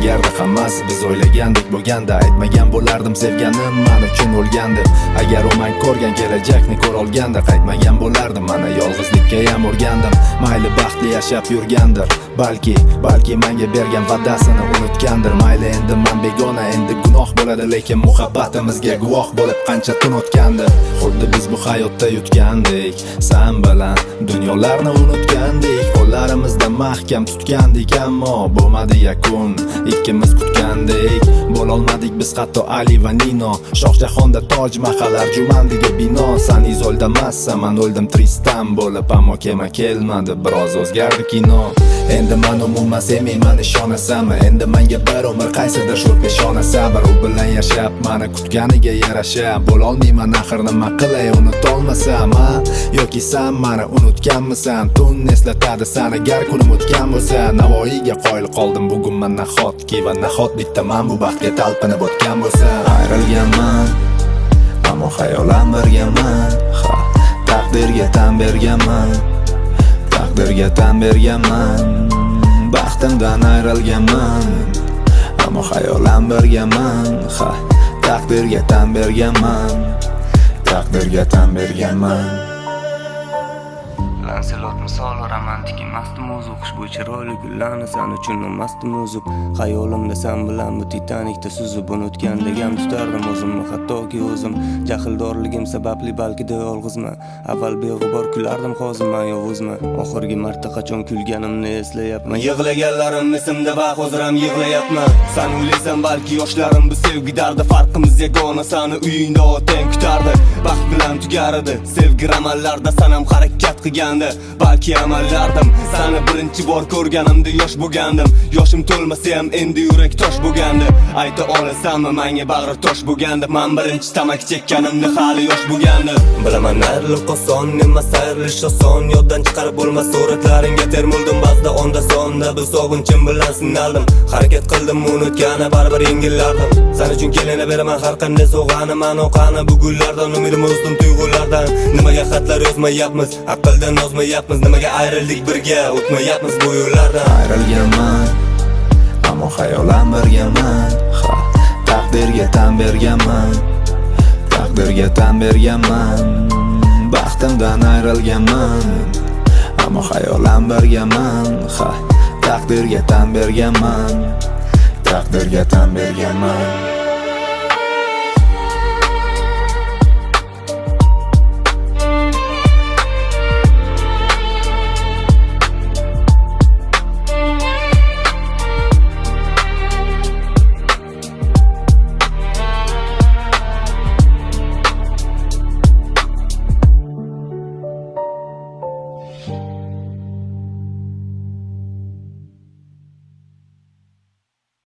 Agarda hammasi biz o'ylagandek bo'lganda, aytmagan bo'lardim sevganim men uchun o'lgandi. Agar u men ko'rgan kelajakni ko'ra olganda, qaytmagan bo'lardim, mana yolg'izlikka ham o'rgandim. Mayli baxtli yashab yurgandir, balki menga bergan va'dasini unutgandir. Mayli endi men begona, endi gunoh bo'ladi, lekin muhabbatimizga guvoh bo'lib qancha tun o'tgandir. Xuddi biz bu hayotda yutgandik, sen bilan dunyolarni unutgandik, qo'llarimizda mahkam tutgandik, ammo bo'lmadi yakun. Ikkimiz kutgandik, bo'lolmadik biz hatto Ali va Nino. Shohjahonda Toj Mahal arjumandiga bino. Sen izolda emassan, men o'ldim Tristan bo'lib, ammo kema kelmadi, biroz o'zgardi kino. Endi men umuman sevmayman, ishonasanmi? Endi menga bir umr qaysidir sho'r peshona sabr. U bilan yashab meni kutganiga yarasha bo'lolmayman, axir nima qilay unutolmasam, ha? Yoki sen meni unutganmisan? Tun eslatadi seni agar kunim o'tgan bo'lsa. Navoiyga qoyil qoldim bugun men nahotki, va nahot bitta men bu baxtga talpinib o'tgan bo'lsa. Ayrilganman, ammo xayolan birgaman. Ha, taqdirga tan berganman, taqdirga tan berganman. Baxtimdan ayrilganman, ammo xayolan birgaman. Ha, taqdirga tan berganman, taqdirga tan berganman. Lanselot misoli romantik emasdi mavzu, xushbo'y chiroyli gullarni sen uchun olmasdim o'zib. Xayolimda sen bilan bu Titanikda suzib unutgandek ham tutardim o'zimni, hattoki o'zim jahldorligim sababli balkida yolg'izman. Avval beg'ubor kulardim, hozir men yovuzman. Oxirgi marta qachon kulganimni eslayapman, yig'laganlarim esimda va hozir ham yig'layapman. Sen o'ylaysan balki yoshlarim bu sevgi dardi, farqimiz yagona, seni uyingda otang kutardi. Baxt bilan tugar edi sevgi romanlarda, sen ham harakat qilganda balki amallardim. Seni birinchi bor ko'rganimda yosh bo'lgandim, yoshim to'lmasa ham endi yurak tosh bo'lgandi. Ayta olasanmi menga bag'ri tosh bo'lgandi, men birinchi tamaki chekkanimda hali yosh bo'lgandi. Bilaman ayrilib oson emas, ayrilish oson, yoddan chiqarib bo'lmas suratlaringga termuldim. Ba'zida onda sonda bu sog'inchim bilan sinaldim, harakat qildim unutgani baribir yengillardim. Sen uchun kelina beraman har qanday sovg'ani, men oqani bu gullardan umidim o'zdim tuyg'ulardan. Nimaga xatlar yozmayapmiz, aqldan ozmayapmiz, nimaga ayrildik birga, o'tmayapmiz bu yo'llardan. Ayrilganman, ammo xayolan birgaman. Ha, taqdirga tan berganman, taqdirga tan berganman. Baxtimdan ayrilganman, ammo xayolan birgaman. Ha, taqdirga tan berganman, taqdirga tan berganman.